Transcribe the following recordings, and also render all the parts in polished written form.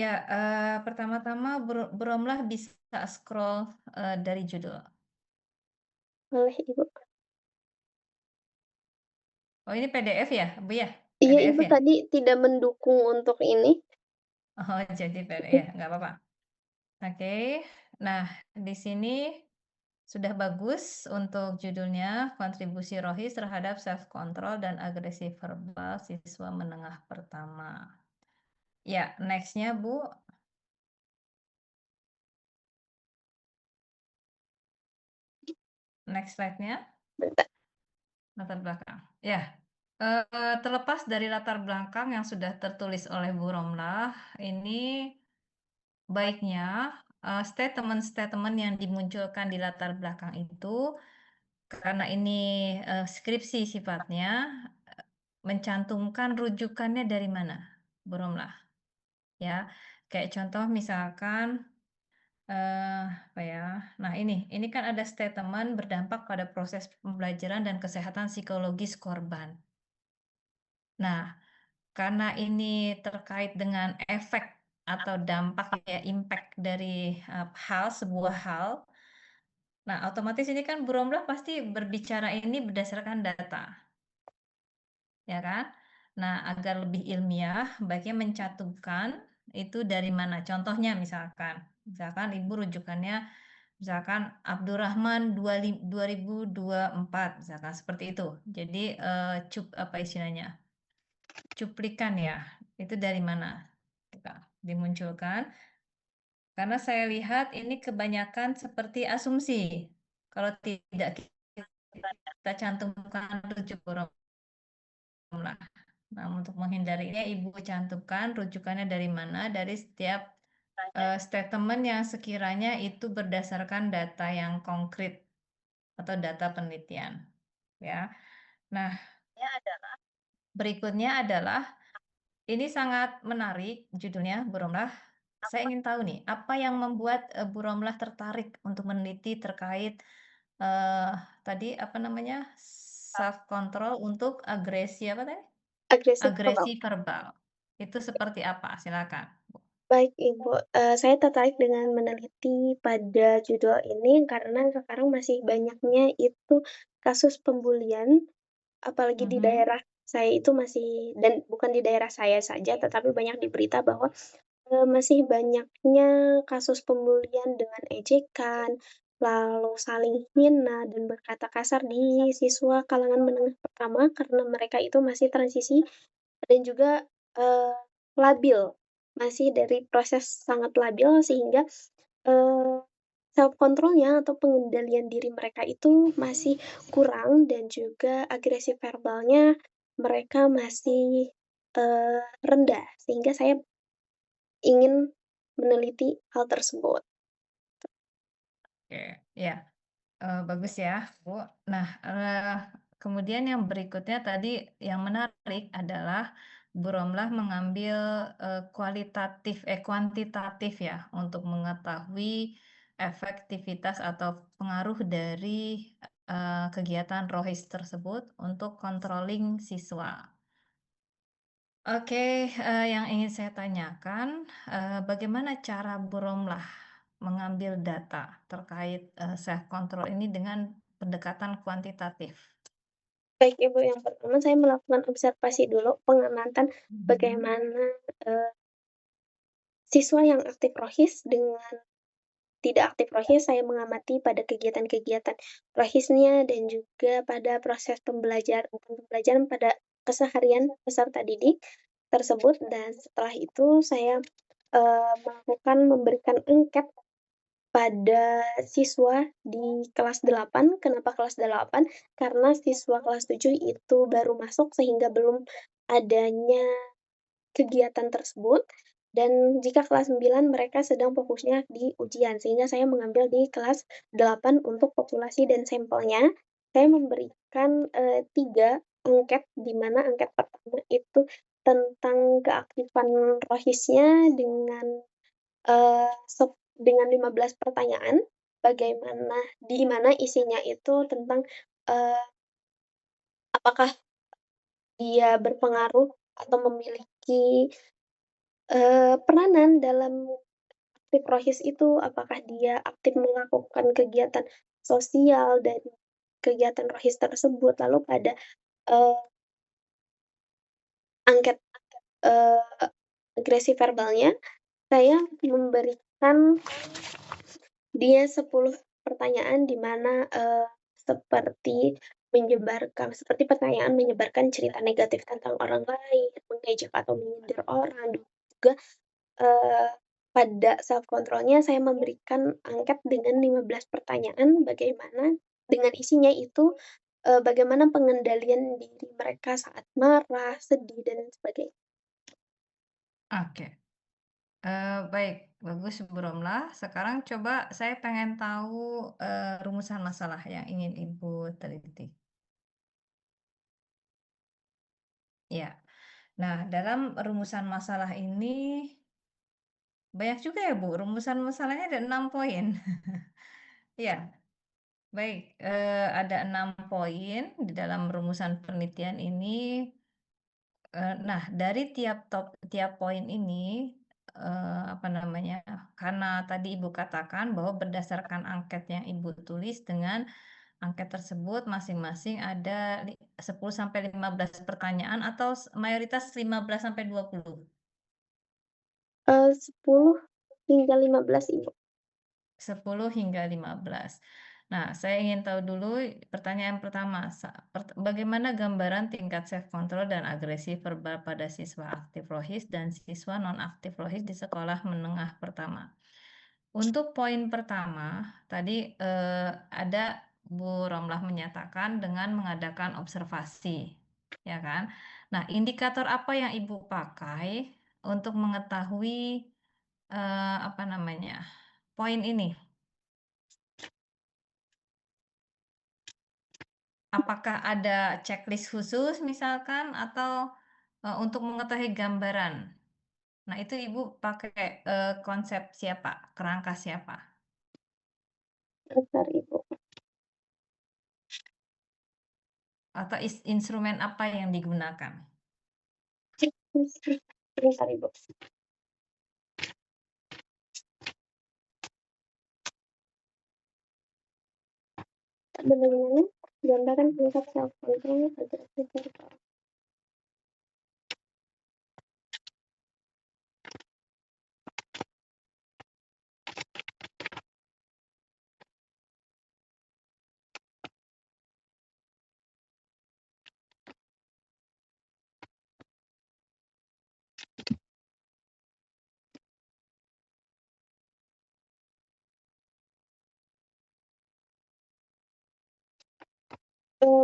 Ya, pertama-tama belumlah bisa scroll, dari judul. Boleh Ibu. Oh, ini PDF ya, Bu, ya? Iya PDF Ibu ya? tadi tidak mendukung untuk ini. Oh, jadi ya, Mhm. nggak apa-apa. Oke. Nah, di sini sudah bagus untuk judulnya, kontribusi Rohis terhadap self control dan agresi verbal siswa menengah pertama. Ya, next-nya, Bu, next slide-nya, Bentar. latar belakang. Ya, terlepas dari latar belakang yang sudah tertulis oleh Bu Romlah, ini baiknya, statement-statement yang dimunculkan di latar belakang itu, karena ini, skripsi sifatnya, mencantumkan rujukannya dari mana, Bu Romlah, ya. Kayak contoh misalkan, apa ya, nah ini kan ada statement berdampak pada proses pembelajaran dan kesehatan psikologis korban. Nah, karena ini terkait dengan efek atau dampak ya, impact dari, sebuah hal. Nah, otomatis ini kan Bu Romlah pasti berbicara ini berdasarkan data, ya kan? Nah, agar lebih ilmiah, baiknya mencantumkan itu dari mana. Contohnya misalkan Ibu rujukannya misalkan Abdurrahman 2024 misalkan seperti itu. Jadi, apa istilahnya, cuplikan ya, itu dari mana? Kita dimunculkan, karena saya lihat ini kebanyakan seperti asumsi. Kalau tidak kita cantumkan rujuk lah. Nah, untuk menghindarinya Ibu cantumkan rujukannya dari mana, dari setiap, statement yang sekiranya itu berdasarkan data yang konkret atau data penelitian, ya. Nah, berikutnya adalah ini sangat menarik judulnya, Bu Romlah. Saya ingin tahu nih, apa yang membuat, Bu Romlah tertarik untuk meneliti terkait, eee, tadi apa namanya, self control untuk agresi apa tadi? Agresif verbal. Agresi verbal. Itu seperti apa? Silakan. Baik Ibu, saya tertarik dengan meneliti pada judul ini karena sekarang masih banyaknya itu kasus pembulian, apalagi di Mhm. daerah saya itu masih dan bukan di daerah saya saja, tetapi banyak di berita bahwa, masih banyaknya kasus pembulian dengan ejekan, lalu saling hina dan berkata kasar di siswa kalangan menengah pertama karena mereka itu masih transisi dan juga, eee, labil, masih dari proses sangat labil sehingga, eee, self control-nya atau pengendalian diri mereka itu masih kurang dan juga agresi verbalnya mereka masih, rendah, sehingga saya ingin meneliti hal tersebut. Oke, ya, bagus ya, Bu. Nah, kemudian yang berikutnya tadi yang menarik adalah Bu Romlah mengambil, kuantitatif ya, untuk mengetahui efektivitas atau pengaruh dari, kegiatan rohis tersebut untuk controlling siswa. Oke, yang ingin saya tanyakan, bagaimana cara Bu Romlah mengambil data terkait, self control ini dengan pendekatan kuantitatif? Baik Ibu, yang pertama saya melakukan observasi dulu, pengamatan Mhm. bagaimana, eee, siswa yang aktif rohis dengan tidak aktif rohis, saya mengamati pada kegiatan-kegiatan rohisnya dan juga pada proses bukan pembelajaran, pada keseharian peserta didik tersebut dan setelah itu saya, memberikan angket pada siswa di kelas 8. Kenapa kelas 8? Karena siswa kelas 7 itu baru masuk sehingga belum adanya kegiatan tersebut, dan jika kelas 9 mereka sedang fokusnya di ujian, sehingga saya mengambil di kelas 8 untuk populasi dan sampelnya. Saya memberikan, 3 angket, di mana angket pertama itu tentang keaktifan rohisnya eee, sep dengan 15 pertanyaan, di mana isinya itu tentang, eee, apakah dia berpengaruh atau memiliki peranan dalam aktif rohis itu, apakah dia aktif melakukan kegiatan sosial dari kegiatan rohis tersebut, lalu pada, eee, angket, eee, agresi verbalnya, saya memberikan dia 10 pertanyaan di mana, seperti pertanyaan menyebarkan cerita negatif tentang orang lain, mengejek atau menyindir orang, dan juga, eee, pada self control-nya saya memberikan angket dengan 15 pertanyaan bagaimana dengan isinya itu, bagaimana pengendalian diri mereka saat marah, sedih, dan sebagainya. Oke, baik, bagus Bromlah. Sekarang coba saya pengen tahu, rumusan masalah yang ingin Ibu teliti. Ya. Nah, dalam rumusan masalah ini banyak juga ya, Bu, rumusan masalahnya ada 6 poin. Iya, baik, ada 6 poin di dalam rumusan penelitian ini. Nah, dari tiap poin ini, apa namanya, karena tadi Ibu katakan bahwa berdasarkan angket yang Ibu tulis dengan angket tersebut masing-masing ada 10 sampai 15 pertanyaan atau mayoritas 15 sampai 20? 10 hingga 15, Ibu. 10 hingga 15. Nah, saya ingin tahu dulu pertanyaan pertama, bagaimana gambaran tingkat self control dan agresi verbal pada siswa aktif rohis dan siswa non-aktif rohis di sekolah menengah pertama? Untuk poin pertama, tadi ada Bu Romlah menyatakan dengan mengadakan observasi, ya kan? Nah, indikator apa yang Ibu pakai untuk mengetahui apa namanya, poin ini? Apakah ada checklist khusus misalkan atau, untuk mengetahui gambaran? Nah itu Ibu pakai, konsep siapa? Kerangka siapa? Bentar, Ibu. Atau instrumen apa yang digunakan? Bentar, Ibu. Bagaimana gambaran tingkat self control agresi verbal?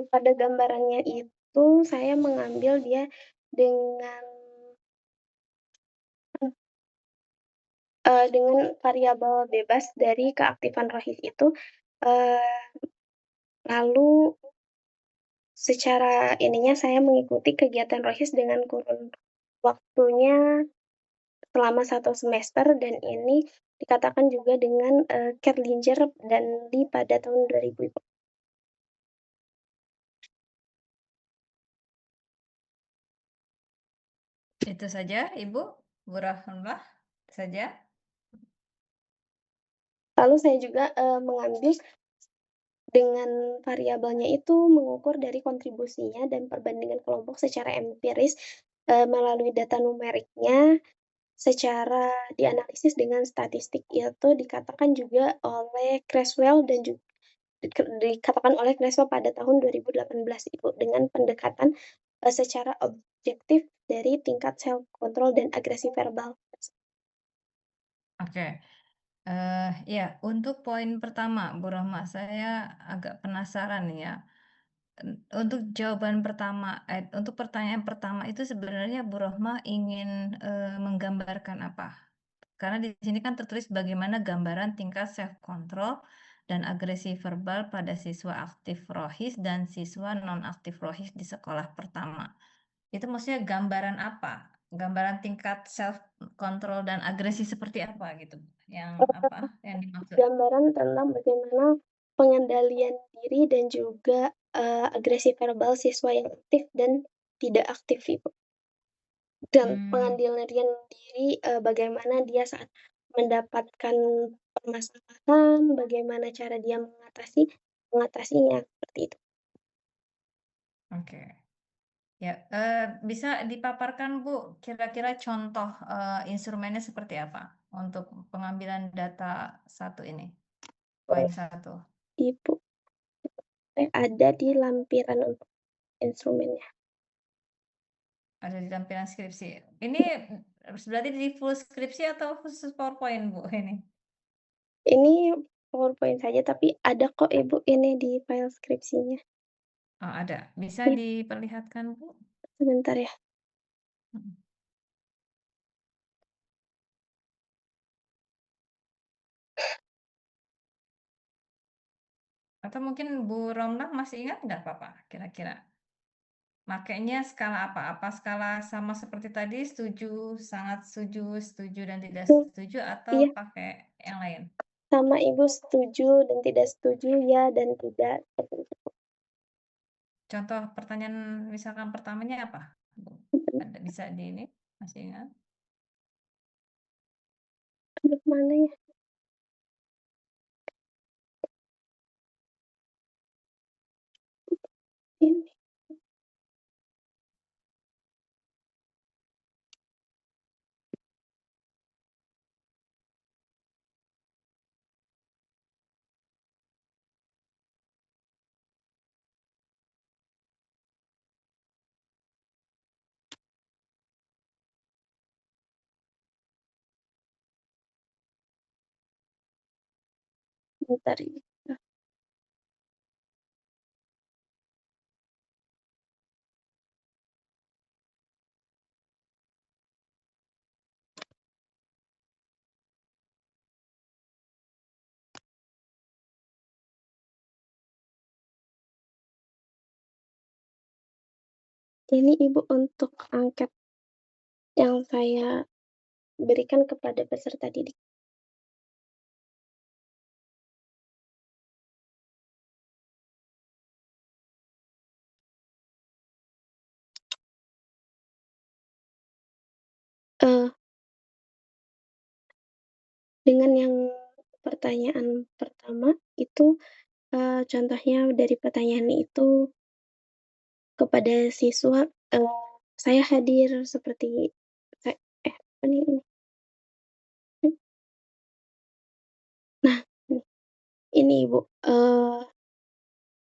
Pada gambarannya itu saya mengambil dia dengan, dengan variabel bebas dari keaktifan rohis itu, eee, lalu secara ininya saya mengikuti kegiatan rohis dengan kurun waktunya selama 1 semester, dan ini dikatakan juga dengan, Kerlinger dan Lee pada tahun 2000 itu. Itu saja Ibu? Bu Rahmanullah? Saja? Lalu saya juga, mengambil dengan variabelnya itu mengukur dari kontribusinya dan perbandingan kelompok secara empiris, melalui data numeriknya secara dianalisis dengan statistik. Itu dikatakan juga oleh Creswell dan dikatakan oleh Creswell pada tahun 2018 Ibu, dengan pendekatan, secara objektif dari tingkat self control dan agresi verbal. Oke. Ya, untuk poin pertama Bu Rohmah, saya agak penasaran nih ya. Untuk jawaban pertama untuk pertanyaan pertama itu sebenarnya Bu Rohmah ingin, menggambarkan apa? Karena di sini kan tertulis bagaimana gambaran tingkat self control dan agresi verbal pada siswa aktif rohis dan siswa non-aktif rohis di sekolah pertama. Itu maksudnya gambaran apa? Gambaran tingkat self control dan agresi seperti apa gitu? Yang apa yang dimaksud? Gambaran tentang bagaimana pengendalian diri dan juga, agresi verbal siswa yang aktif dan tidak aktif, Ibu. dan Mmm, pengendalian diri, bagaimana dia saat mendapatkan permasalahan, bagaimana cara dia mengatasinya, seperti itu. oke. Ya, bisa dipaparkan, Bu, kira-kira contoh, instrumennya seperti apa untuk pengambilan data satu ini, poin satu. Ibu ada di lampiran untuk instrumennya. Ada di tampilan skripsi. Ini, berarti di full skripsi atau khusus PowerPoint, Bu, ini? Ini PowerPoint saja, tapi ada kok Ibu ini di file skripsinya. Oh, ada. Bisa Iya, diperlihatkan, Bu? sebentar ya. Mhm. Atau mungkin Bu Romlah masih ingat nggak, Papa, kira-kira? Makainya skala apa? Apa skala sama seperti tadi, setuju, sangat setuju, setuju dan tidak Oh, setuju, atau iya, pakai yang lain? sama Ibu setuju dan tidak setuju, ya dan tidak, seperti itu. Contoh pertanyaan misalkan pertamanya apa, Bu? Ada bisa di ini, masih ingat? Aduh, mana ya? Ini, bentar ini. Ini Ibu untuk angket yang saya berikan kepada peserta didik. Eee, dengan yang pertanyaan pertama itu, contohnya dari pertanyaan itu kepada siswa, saya hadir seperti sa apa nih ini, nah, ini Ibu,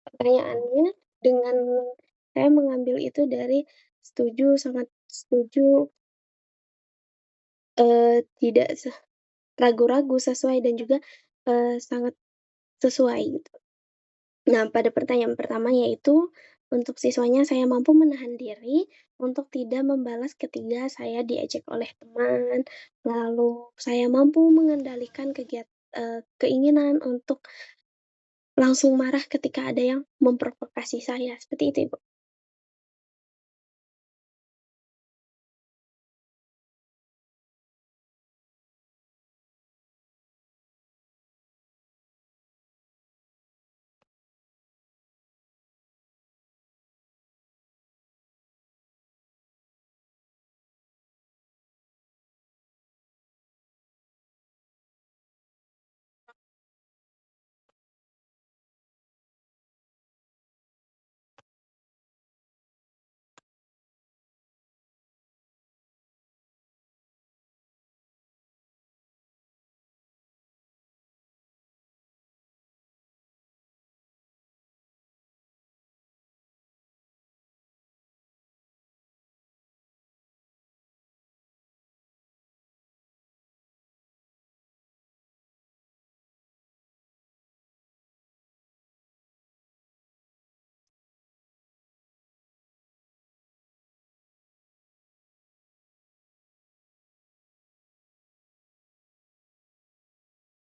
pertanyaannya dengan saya mengambil itu dari setuju, sangat setuju, tidak ragu-ragu, sesuai dan juga, sangat sesuai gitu. Nah, pada pertanyaan pertama yaitu, untuk siswanya saya mampu menahan diri untuk tidak membalas ketika saya diejek oleh teman, lalu saya mampu mengendalikan keinginan untuk langsung marah ketika ada yang memprovokasi saya, seperti itu, Ibu.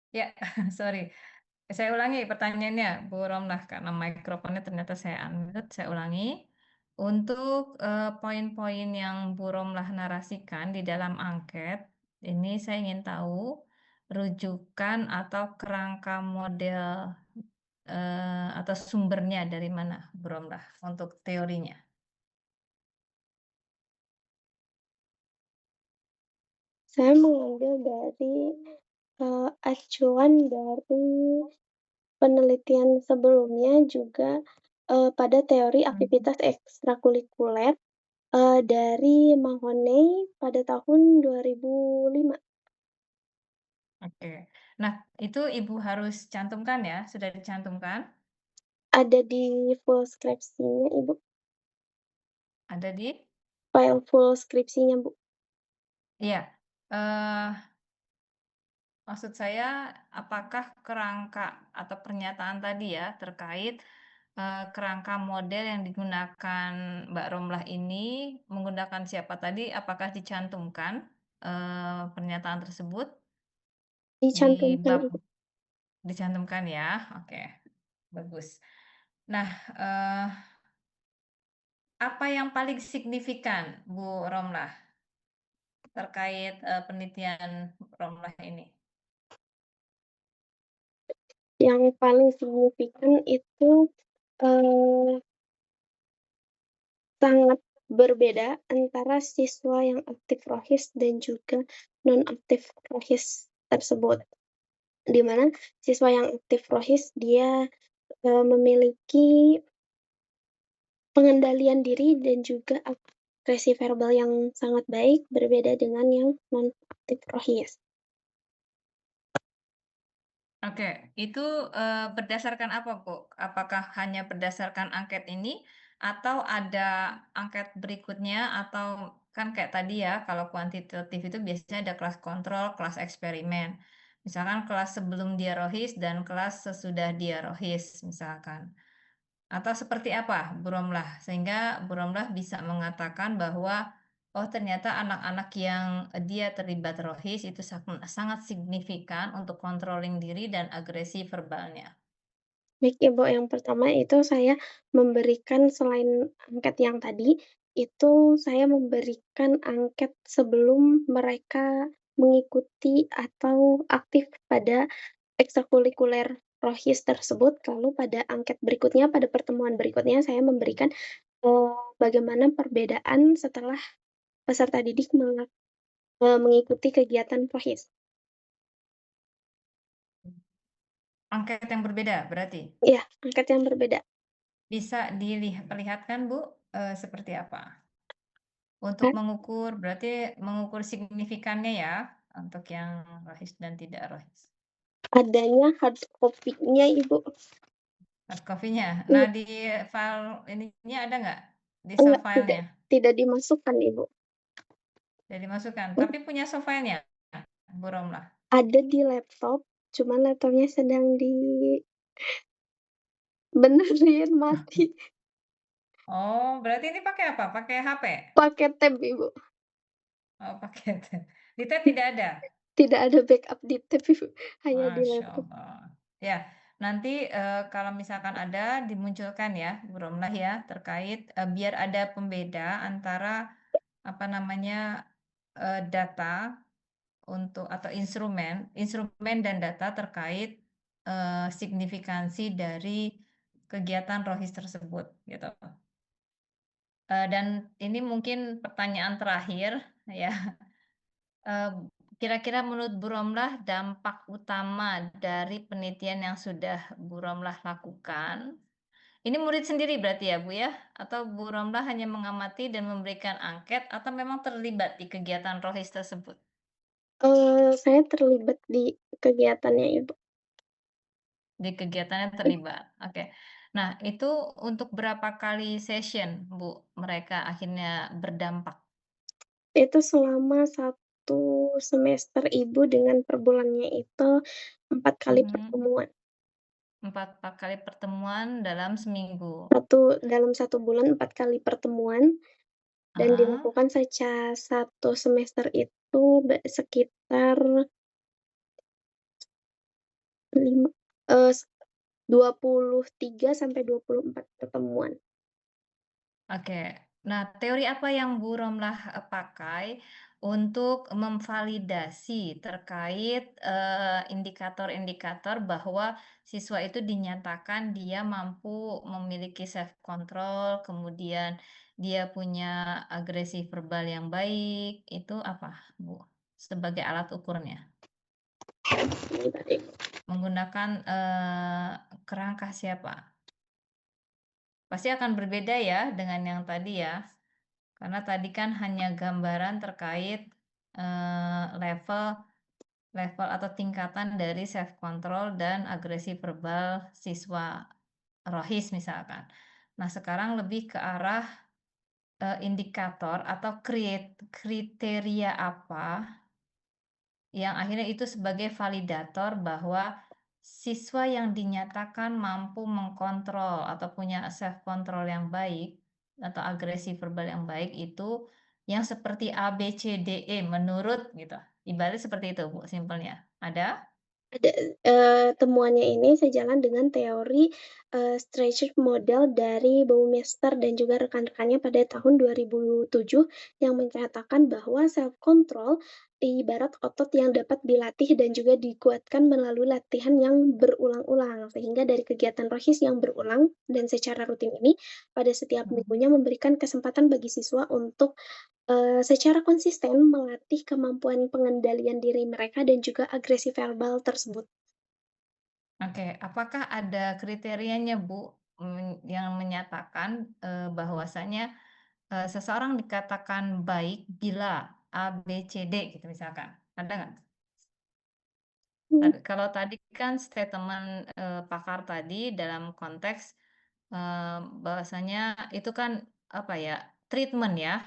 Ya, sorry. Saya ulangi pertanyaannya, Bu Romlah, karena mikrofonnya ternyata saya unmute, saya ulangi. Untuk, poin-poin yang Bu Romlah narasikan di dalam angket, ini saya ingin tahu rujukan atau kerangka model, atau sumbernya dari mana, Bu Romlah, untuk teorinya? Saya mengambil dari, acuan dari penelitian sebelumnya juga, pada teori Mhm. aktivitas ekstrakurikuler, dari Mahoney pada tahun 2005. Oke. Nah, itu Ibu harus cantumkan ya, sudah dicantumkan? Ada di full skripsinya Ibu, Ada di? file full skripsinya, Bu. Iya. Eee, maksud saya apakah kerangka atau pernyataan tadi ya terkait, kerangka model yang digunakan Mbak Romlah ini menggunakan siapa tadi, apakah dicantumkan, pernyataan tersebut di Dicantumkan bab Ibu. dicantumkan ya? Oke, bagus. Nah, eee, apa yang paling signifikan Bu Romlah terkait, penelitian Romlah ini? Yang paling signifikan itu, eee, sangat berbeda antara siswa yang aktif rohis dan juga non-aktif rohis tersebut. Di mana siswa yang aktif rohis dia, memiliki pengendalian diri dan juga ekspresi verbal yang sangat baik, berbeda dengan yang non-aktif rohis. Oke, itu, berdasarkan apa, Bu? Apakah hanya berdasarkan angket ini atau ada angket berikutnya atau kan kayak tadi ya, kalau kuantitatif itu biasanya ada kelas kontrol, kelas eksperimen. Misalkan kelas sebelum dia rohis dan kelas sesudah dia rohis misalkan. Atau seperti apa Bu Romlah? Sehingga Bu Romlah bisa mengatakan bahwa, oh ternyata anak-anak yang, dia terlibat rohis itu sangat signifikan untuk controlling diri dan agresi verbalnya. Baik, Ibu, yang pertama itu saya memberikan selain angket yang tadi, itu saya memberikan angket sebelum mereka mengikuti atau aktif pada ekstrakurikuler Rohis tersebut, lalu pada angket berikutnya, pada pertemuan berikutnya saya memberikan, bagaimana perbedaan setelah peserta didik mengikuti kegiatan Rohis. Angket yang berbeda berarti? Iya, angket yang berbeda. Bisa perlihatkan Bu, seperti apa? Untuk Kan mengukur berarti mengukur signifikannya ya, untuk yang rohis dan tidak rohis. adanya hard copy-nya, Ibu. Hard copy-nya. Nah Iya, di file ininya ada nggak? Di enggak, soft tidak file-nya? tidak dimasukkan, Ibu. Udah dimasukkan, Mhm, tapi punya soft file-nya? Bu Romlah? ada di laptop, cuman laptopnya sedang dibenerin, mati. Oh, berarti ini pakai apa? Pakai HP? Pakai tab, Ibu. Oh, pakai tab. Di tab tidak ada? Tidak ada backup di tab, Ibu, hanya di Masya laptop. Allah. Ya, nanti, kalau misalkan ada dimunculkan ya, Bu Romlah ya, terkait, biar ada pembeda antara, apa namanya, data untuk atau instrumen instrumen dan data terkait, signifikansi dari kegiatan rohis tersebut, gitu. Dan ini mungkin pertanyaan terakhir ya, eee, kira-kira menurut Bu Romlah dampak utama dari penelitian yang sudah Bu Romlah lakukan ini murid sendiri berarti ya, Bu, ya? Atau Bu Romlah hanya mengamati dan memberikan angket atau memang terlibat di kegiatan rohis tersebut? Saya terlibat di kegiatannya, Ibu. Di kegiatannya terlibat, oke. Nah, itu untuk berapa kali session, Bu, mereka akhirnya berdampak? Itu selama 1 semester, Ibu, dengan per bulannya itu 4 kali Mhm. pertemuan. 4 kali pertemuan dalam seminggu? Dalam 1 bulan 4 kali pertemuan dan Heeh, dilakukan 1 semester itu sekitar 5 eee, 23 sampai 24 pertemuan. oke. Nah, teori apa yang Bu Romlah, pakai untuk memvalidasi terkait, indikator-indikator bahwa siswa itu dinyatakan dia mampu memiliki self control, kemudian dia punya agresi verbal yang baik, itu apa, Bu? sebagai alat ukurnya? Bentar ya. Menggunakan, kerangka siapa? Pasti akan berbeda ya dengan yang tadi ya, karena tadi kan hanya gambaran terkait, level level atau tingkatan dari self control dan agresi verbal siswa rohis misalkan. Nah, sekarang lebih ke arah, indikator atau kriteria apa yang akhirnya itu sebagai validator bahwa siswa yang dinyatakan mampu mengkontrol atau punya self control yang baik atau agresi verbal yang baik itu yang seperti A, B, C, D, E menurut gitu. Ibaratnya seperti itu Bu, simpelnya. Ada? Ada, temuannya ini sejalan dengan teori, Stretched Model dari Baumeister dan juga rekan-rekannya pada tahun 2007 yang menyatakan bahwa self control ibarat otot yang dapat dilatih dan juga dikuatkan melalui latihan yang berulang-ulang. Sehingga dari kegiatan rohis yang berulang dan secara rutin ini, pada setiap Mhm. minggunya memberikan kesempatan bagi siswa untuk secara konsisten melatih kemampuan pengendalian diri mereka dan juga agresi verbal tersebut. Oke, apakah ada kriterianya Bu, yang menyatakan, bahwasanya, seseorang dikatakan baik bila A, B, C, D gitu misalkan, ada nggak? Mmm, Kalau tadi kan statement, pakar tadi dalam konteks, bahwasanya itu kan, apa ya, treatment ya,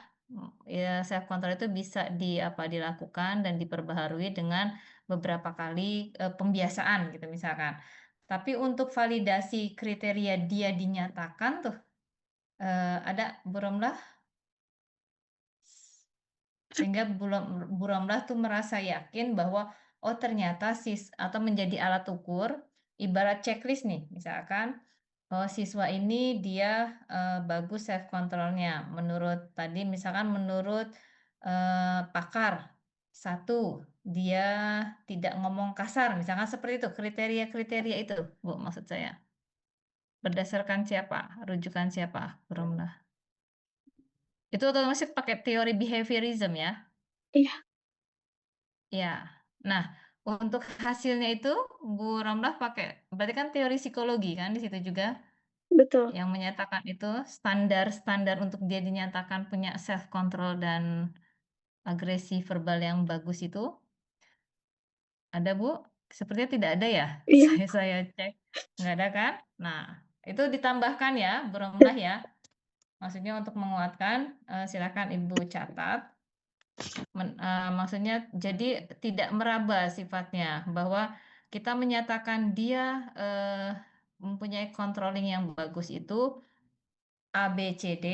ya self control itu bisa dilakukan dan diperbaharui dengan beberapa kali, pembiasaan gitu misalkan. Tapi untuk validasi kriteria dia dinyatakan tuh, ada Bu Romlah? Sehingga Bu Romlah tuh merasa yakin bahwa, oh ternyata atau menjadi alat ukur, ibarat checklist nih, misalkan, oh siswa ini dia, bagus self control-nya menurut tadi misalkan menurut, pakar, satu dia tidak ngomong kasar, misalkan seperti itu, kriteria-kriteria itu, Bu, maksud saya. Berdasarkan siapa? Rujukan siapa, Bu Romlah? Itu otomatis pakai teori behaviorism ya? iya, Iya. Nah, untuk hasilnya itu Bu Ramlah pakai berarti kan teori psikologi kan di situ juga betul. yang menyatakan itu standar-standar untuk dia dinyatakan punya self control dan agresi verbal yang bagus itu, ada Bu? Sepertinya tidak ada ya? Iya, Saya cek, nggak ada kan? Nah, itu ditambahkan ya Bu Ramlah ya, maksudnya untuk menguatkan, silakan Ibu catat. Maksudnya jadi tidak meraba sifatnya, bahwa kita menyatakan dia, mempunyai controlling yang bagus itu A, B, C, D.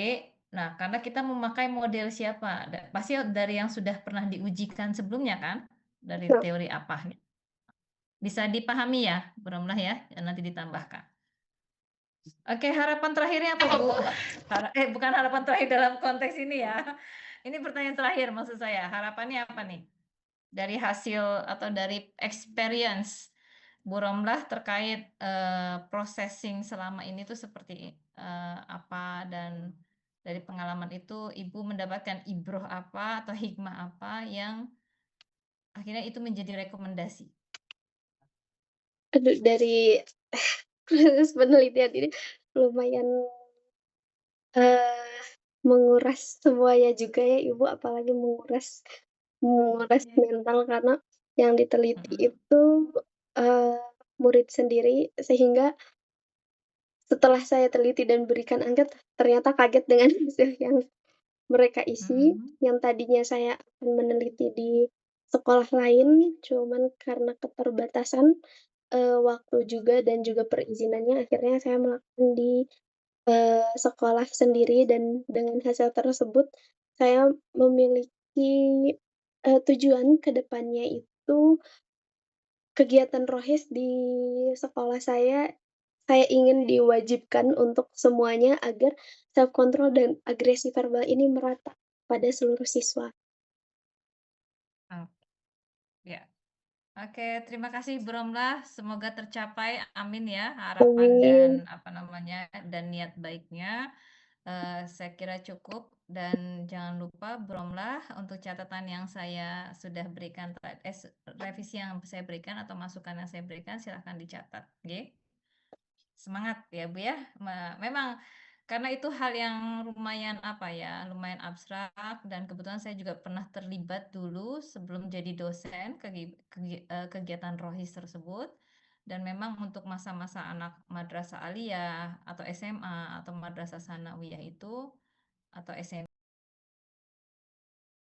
Nah, karena kita memakai model siapa, pasti dari yang sudah pernah diujikan sebelumnya kan? Dari betul. teori apa gitu. Bisa dipahami ya, Bu Romlah ya, nanti ditambahkan. Oke, harapan terakhirnya apa, Bu? Bukan harapan terakhir dalam konteks ini ya. Ini pertanyaan terakhir maksud saya, harapannya apa nih? Dari hasil atau dari experience Bu Romlah terkait, processing selama ini tuh seperti, apa dan dari pengalaman itu Ibu mendapatkan ibroh apa atau hikmah apa yang akhirnya itu menjadi rekomendasi? Aduh, dari proses penelitian ini lumayan, eee, menguras semuanya juga ya, Ibu, apalagi menguras menguras Iya. mental karena yang diteliti Mhm, itu, eee, murid sendiri sehingga setelah saya teliti dan berikan angket, ternyata kaget dengan hasil yang mereka isi, mhm. yang tadinya saya akan meneliti di sekolah lain, cuman karena keterbatasan, waktu juga dan juga perizinannya, akhirnya saya melakukan di, sekolah sendiri dan dengan hasil tersebut saya memiliki, tujuan ke depannya itu kegiatan rohis di sekolah saya ingin diwajibkan untuk semuanya agar self control dan agresi verbal ini merata pada seluruh siswa. Oh, ya. Oke, terima kasih Bu Romlah, semoga tercapai, amin ya, harapan dan Amin. apa namanya, dan niat baiknya. Saya kira cukup. Dan jangan lupa Bromlah untuk catatan yang saya sudah berikan, revisi yang saya berikan atau masukan yang saya berikan silahkan dicatat, oke? Semangat ya Bu ya. Memang karena itu hal yang lumayan apa ya, lumayan abstrak dan kebetulan saya juga pernah terlibat dulu sebelum jadi dosen kegiatan rohis tersebut. Dan memang untuk masa-masa anak madrasah aliyah atau SMA atau madrasah sanawiyah itu atau SMP